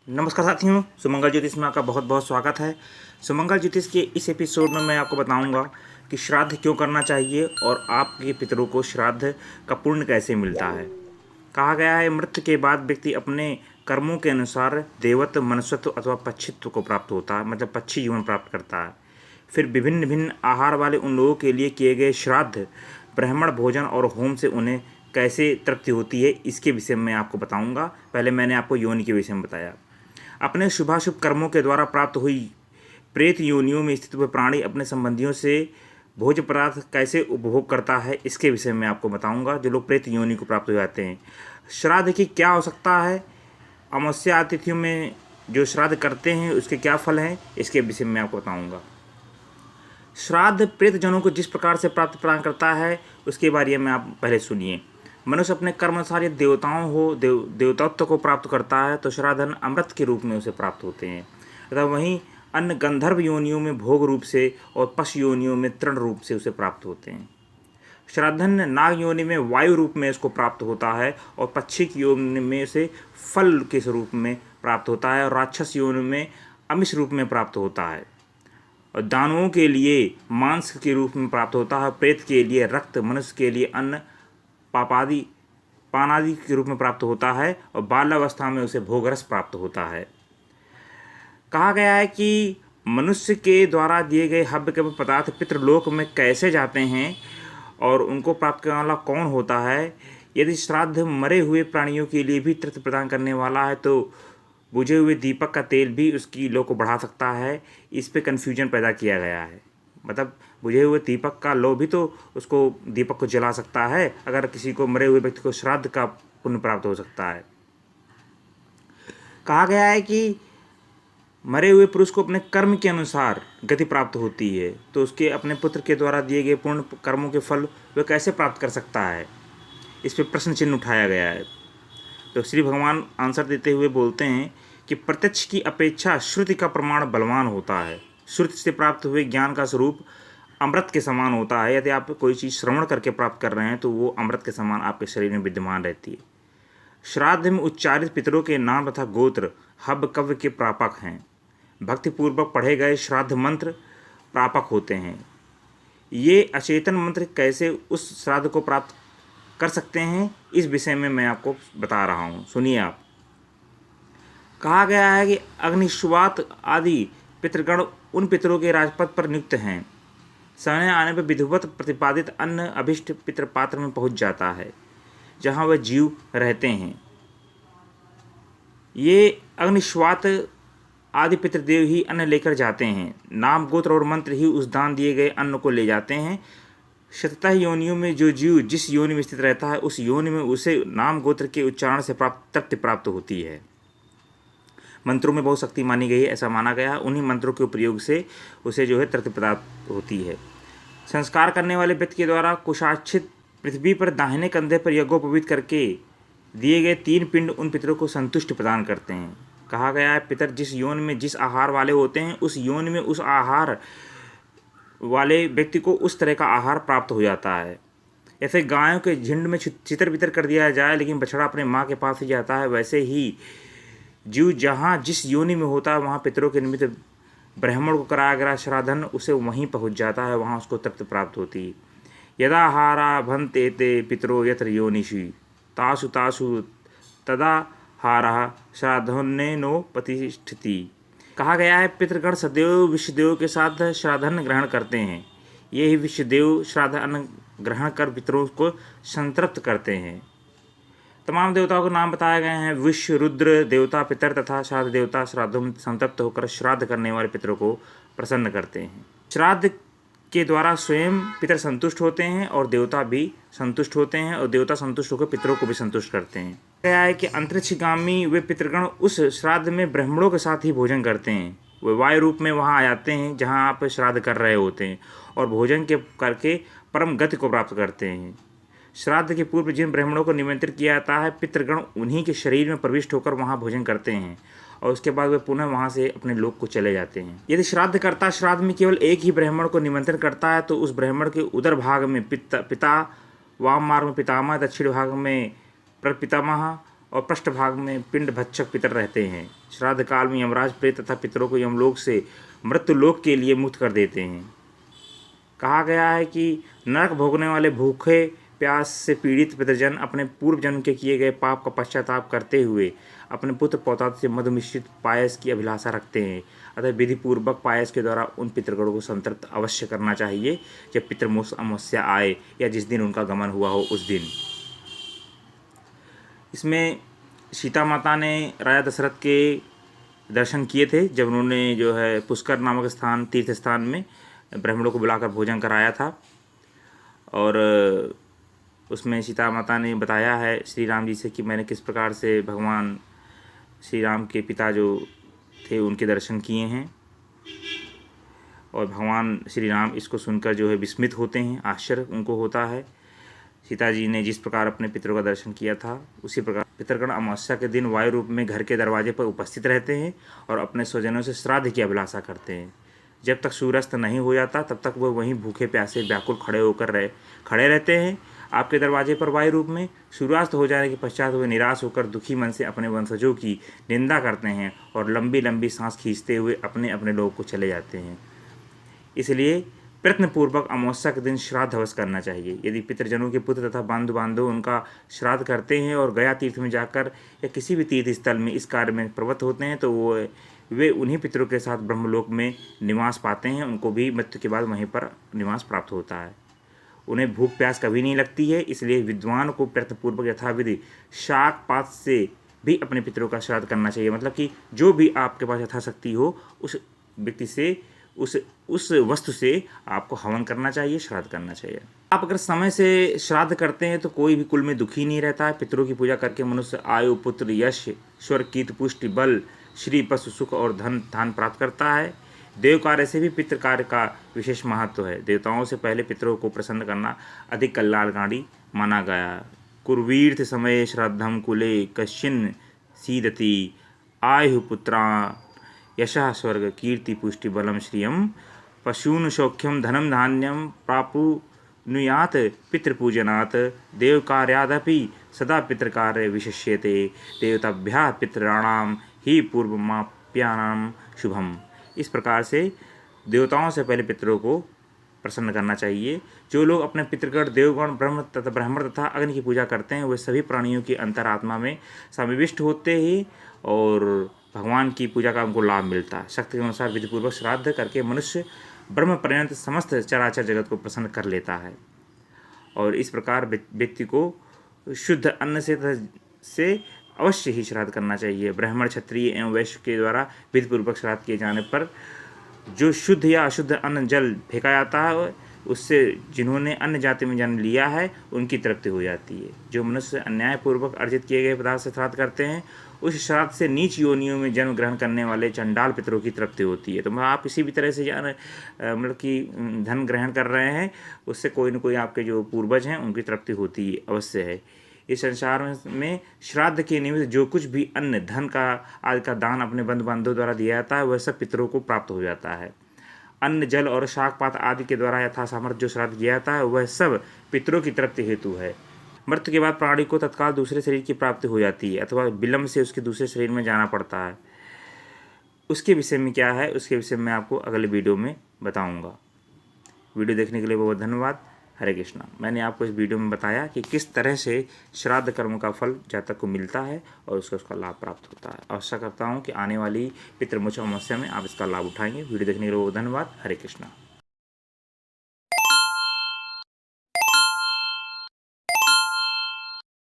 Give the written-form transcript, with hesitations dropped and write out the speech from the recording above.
नमस्कार साथियों, सुमंगल ज्योतिष में आपका बहुत बहुत स्वागत है। सुमंगल ज्योतिष के इस एपिसोड में मैं आपको बताऊंगा कि श्राद्ध क्यों करना चाहिए और आपके पितरों को श्राद्ध का पुण्य कैसे मिलता है। कहा गया है, मृत्यु के बाद व्यक्ति अपने कर्मों के अनुसार देवत्व, मनुष्यत्व अथवा पक्षित्व को प्राप्त होता है, मतलब पक्षी जीवन प्राप्त करता है। फिर विभिन्न विभिन्न आहार वाले उन लोगों के लिए किए गए श्राद्ध, ब्राह्मण भोजन और होम से उन्हें कैसे तृप्ति होती है, इसके विषय में आपको बताऊंगा। पहले मैंने आपको योनि के विषय में बताया। अपने शुभाशुभ कर्मों के द्वारा प्राप्त हुई प्रेत योनियों में स्थित हुए प्राणी अपने संबंधियों से भोज्य पदार्थ कैसे उपभोग करता है, इसके विषय में आपको बताऊंगा। जो लोग प्रेत योनि को प्राप्त हो जाते हैं, श्राद्ध की क्या आवश्यकता है, अमावस्या तिथियों में जो श्राद्ध करते हैं उसके क्या फल हैं, इसके विषय में आपको बताऊंगा। श्राद्ध प्रेत जनों को जिस प्रकार से प्राप्त प्रदान करता है उसके बारे में आप पहले सुनिए। मनुष्य अपने कर्मानुसार यदि देवताओं हो देवतात्व को प्राप्त करता है तो श्राद्धन अमृत के रूप में उसे प्राप्त होते हैं, तथा वहीं अन्य गंधर्व योनियों में भोग रूप से और पशु योनियों में तृण रूप से उसे प्राप्त होते हैं। श्राद्धन नाग योनि में वायु रूप में इसको प्राप्त होता है और पक्षी योनि में से फल के स्वरूप में प्राप्त होता है और राक्षस योनि में अमिष रूप में प्राप्त होता है और दानवों के लिए मांस के रूप में प्राप्त होता है, प्रेत के लिए रक्त, मनुष्य के लिए अन्न, पानादि के रूप में प्राप्त होता है और बाल्यावस्था में उसे भोगरस प्राप्त होता है। कहा गया है कि मनुष्य के द्वारा दिए गए हव्य के पदार्थ पितृलोक में कैसे जाते हैं और उनको प्राप्त करने वाला कौन होता है। यदि श्राद्ध मरे हुए प्राणियों के लिए भी तृप्ति प्रदान करने वाला है तो बुझे हुए दीपक का तेल भी उसकी लौ को बढ़ा सकता है। इस पे कन्फ्यूजन पैदा किया गया है, मतलब बुझे हुए दीपक का लौ भी तो उसको दीपक को जला सकता है। अगर किसी को, मरे हुए व्यक्ति को श्राद्ध का पुण्य प्राप्त हो सकता है। कहा गया है कि मरे हुए पुरुष को अपने कर्म के अनुसार गति प्राप्त होती है, तो उसके अपने पुत्र के द्वारा दिए गए पूर्ण कर्मों के फल वह कैसे प्राप्त कर सकता है, इस पर प्रश्न चिन्ह उठाया गया है। तो श्री भगवान आंसर देते हुए बोलते हैं कि प्रत्यक्ष की अपेक्षा श्रुति का प्रमाण बलवान होता है। श्रुति से प्राप्त हुए ज्ञान का स्वरूप अमृत के समान होता है। यदि आप कोई चीज़ श्रवण करके प्राप्त कर रहे हैं तो वो अमृत के समान आपके शरीर में विद्यमान रहती है। श्राद्ध में उच्चारित पितरों के नाम तथा गोत्र हव्य कव्य के प्रापक हैं। भक्तिपूर्वक पढ़े गए श्राद्ध मंत्र प्रापक होते हैं। ये अचेतन मंत्र कैसे उस श्राद्ध को प्राप्त कर सकते हैं, इस विषय में मैं आपको बता रहा हूँ, सुनिए आप। कहा गया है कि अग्निश्वात आदि पितृगण उन पितरों के राजपद पर नियुक्त हैं। समय आने पर विधिवत प्रतिपादित अन्न अभिष्ट पितृपात्र में पहुंच जाता है जहां वह जीव रहते हैं। ये अग्निश्वात आदि पितृदेव ही अन्न लेकर जाते हैं। नाम, गोत्र और मंत्र ही उस दान दिए गए अन्न को ले जाते हैं। शततः योनियों में जो जीव जिस योनि में स्थित रहता है उस योनि में उसे नाम गोत्र के उच्चारण से तृप्ति प्राप्त होती है। मंत्रों में बहुत शक्ति मानी गई है, ऐसा माना गया है। उन्हीं मंत्रों के प्रयोग से उसे जो है तृप्ति प्राप्त होती है। संस्कार करने वाले व्यक्ति के द्वारा कुशाच्छित पृथ्वी पर दाहिने कंधे पर यज्ञोपवीत करके दिए गए 3 पिंड उन पितरों को संतुष्टि प्रदान करते हैं। कहा गया है, पितर जिस योनि में जिस आहार वाले होते हैं उस योनि में उस आहार वाले व्यक्ति को उस तरह का आहार प्राप्त हो जाता है। ऐसे गायों के झुंड में चितर बितर कर दिया जाए लेकिन बछड़ा अपने माँ के पास ही जाता है, वैसे ही जीव जहाँ जिस योनि में होता है वहाँ पितरों के निमित्त ब्राह्मण को कराया गया श्राद्धन उसे वहीं पहुँच जाता है, वहाँ उसको तृप्ति प्राप्त होती है। यदा हारा भंते ते पितरो यत्र योनिषि तासु तासु तदा हारा श्राद्धोन्नेनो प्रतिष्ठति। कहा गया है, पितृगण सदैव विश्वदेव के साथ श्राद्धन ग्रहण करते हैं। ये ही विश्वदेव श्राद्ध अन्न ग्रहण कर पितरों को संतृप्त करते हैं। तमाम देवताओं के नाम बताए गए हैं। विश्व, रुद्र देवता, पितर तथा श्राद्ध देवता श्राद्धों में संतप्त होकर श्राद्ध करने वाले पितरों को प्रसन्न करते हैं। श्राद्ध के द्वारा स्वयं पितर संतुष्ट होते हैं और देवता भी संतुष्ट होते हैं और देवता संतुष्ट होकर पितरों को भी संतुष्ट करते हैं। क्या है कि अंतरिक्षगामी वे पितृगण उस श्राद्ध में ब्राह्मणों के साथ ही भोजन करते हैं। वे वायु रूप में वहाँ आ जाते हैं जहाँ आप श्राद्ध कर रहे होते हैं और भोजन के करके परम गति को प्राप्त करते हैं। श्राद्ध के पूर्व जिन ब्राह्मणों को निमंत्रित किया जाता है पितृगण उन्हीं के शरीर में प्रविष्ट होकर वहाँ भोजन करते हैं और उसके बाद वे पुनः वहाँ से अपने लोक को चले जाते हैं। यदि श्राद्धकर्ता श्राद्ध में केवल एक ही ब्राह्मण को निमंत्रण करता है तो उस ब्राह्मण के उदर भाग में पिता, वाम मार्ग में पितामह, दक्षिण भाग में प्रपितामह और पृष्ठभाग में पिंड भक्षक पितर रहते हैं। श्राद्ध काल में यमराज प्रेत तथा पितरों को यमलोक से मृत्युलोक के लिए मुक्त कर देते हैं। कहा गया है कि नरक भोगने वाले भूखे प्यास से पीड़ित पितरजन अपने पूर्व जन्म के किए गए पाप का पश्चाताप करते हुए अपने पुत्र पौतात से मधु मिश्रित पायस की अभिलाषा रखते हैं। अतः विधि पूर्वक पायस के द्वारा उन पितृगणों को संतृप्त अवश्य करना चाहिए जब पितृमोक्ष अमावस्या आए या जिस दिन उनका गमन हुआ हो उस दिन। इसमें सीता माता ने राजा दशरथ के दर्शन किए थे जब उन्होंने जो है पुष्कर नामक स्थान तीर्थ स्थान में ब्राह्मणों को बुलाकर भोजन कराया था। और उसमें सीता माता ने बताया है श्री राम जी से कि मैंने किस प्रकार से भगवान श्री राम के पिता जो थे उनके दर्शन किए हैं। और भगवान श्री राम इसको सुनकर जो है विस्मित होते हैं, आश्चर्य उनको होता है। सीता जी ने जिस प्रकार अपने पितरों का दर्शन किया था उसी प्रकार पितरगण अमावस्या के दिन वायु रूप में घर के दरवाजे पर उपस्थित रहते हैं और अपने स्वजनों से श्राद्ध की अभिलाषा करते हैं। जब तक सूर्यास्त नहीं हो जाता तब तक वह वहीं भूखे प्यासे व्याकुल खड़े रहते हैं आपके दरवाजे पर वायु रूप में। सूर्यास्त हो जाने के पश्चात वे निराश होकर दुखी मन से अपने वंशजों की निंदा करते हैं और लंबी लंबी सांस खींचते हुए अपने अपने लोग को चले जाते हैं। इसलिए प्रयत्नपूर्वक अमावस्या के दिन श्राद्ध अवश्य करना चाहिए। यदि पितृजनों के पुत्र तथा बंधु बांधव उनका श्राद्ध करते हैं और गया तीर्थ में जाकर या किसी भी तीर्थ स्थल में इस कार्य में प्रवृत्त होते हैं तो वे उन्हीं पितरों के साथ ब्रह्मलोक में निवास पाते हैं। उनको भी मृत्यु के बाद वहीं पर निवास प्राप्त होता है। उन्हें भूख प्यास कभी नहीं लगती है। इसलिए विद्वान को प्रयत्नपूर्वक यथाविधि शाक पात से भी अपने पितरों का श्राद्ध करना चाहिए। मतलब कि जो भी आपके पास यथाशक्ति हो उस व्यक्ति से उस वस्तु से आपको हवन करना चाहिए, श्राद्ध करना चाहिए। आप अगर समय से श्राद्ध करते हैं तो कोई भी कुल में दुखी नहीं रहता है। पितरों की पूजा करके मनुष्य आयु पुत्र यश स्वर कीर्ति पुष्टि बल श्री पशु सुख और धन प्राप्त करता है। देव कार्य से भी पितृ कार्य का विशेष महत्व है। देवताओं से पहले पितरों को प्रसन्न करना अधिक कल्याणकारी माना गया। कुर्वीर्थ समय श्राद्धम कुले कश्चिन सीदति आयु पुत्रा यशः स्वर्ग कीर्ति पुष्टि बलम श्रियम पशून सौख्यम धनम धान्यम प्रापुनुयात पितृपूजनात् देव कार्यादपि सदा पितृकार्य विशिष्यते देवताभ्यः पितॄणां ही पूर्वमाप्यानां शुभम। इस प्रकार से देवताओं से पहले पितरों को प्रसन्न करना चाहिए। जो लोग अपने पितृगण देवगण ब्राह्मण तथा अग्नि की पूजा करते हैं वे सभी प्राणियों की अंतरात्मा में समाविष्ट होते हैं और भगवान की पूजा का उनको लाभ मिलता है। शक्ति के अनुसार विधिपूर्वक श्राद्ध करके मनुष्य ब्रह्म पर्यंत समस्त चराचर जगत को प्रसन्न कर लेता है। और इस प्रकार व्यक्ति को शुद्ध अन्न से अवश्य ही श्राद्ध करना चाहिए। ब्राह्मण क्षत्रिय एवं वैश्य के द्वारा विधिपूर्वक श्राद्ध किए जाने पर जो शुद्ध या अशुद्ध अन्न जल फेंका जाता है उससे जिन्होंने अन्य जाति में जन्म लिया है उनकी तृप्ति हो जाती है। जो मनुष्य अन्यायपूर्वक अर्जित किए गए पदार्थ से श्राद्ध करते हैं उस श्राद्ध से नीच योनियों में जन्म ग्रहण करने वाले चंडाल पितरों की तृप्ति होती है। तो आप किसी भी तरह से मतलब कि धन ग्रहण कर रहे हैं उससे कोई न कोई आपके जो पूर्वज हैं उनकी तृप्ति होती अवश्य है। इस संसार में श्राद्ध के निमित्त जो कुछ भी अन्न धन का आदि का दान अपने बंधु बांधवों द्वारा दिया जाता है वह सब पितरों को प्राप्त हो जाता है। अन्न जल और शाक पात आदि के द्वारा यथा सामर्थ्य जो श्राद्ध किया जाता है वह सब पितरों की तृप्ति हेतु है। मृत्यु के बाद प्राणी को तत्काल दूसरे शरीर की प्राप्ति हो जाती है अथवा विलंब से उसके दूसरे शरीर में जाना पड़ता है। उसके विषय में क्या है उसके विषय में आपको अगले वीडियो में बताऊंगा। वीडियो देखने के लिए बहुत धन्यवाद। हरे कृष्णा। मैंने आपको इस वीडियो में बताया कि किस तरह से श्राद्ध कर्म का फल जातक को मिलता है और उसका लाभ प्राप्त होता है। आशा करता हूँ कि आने वाली पितृमोक्ष अमावस्या में आप इसका लाभ उठाएंगे। वीडियो देखने के लिए बहुत धन्यवाद। हरे कृष्णा।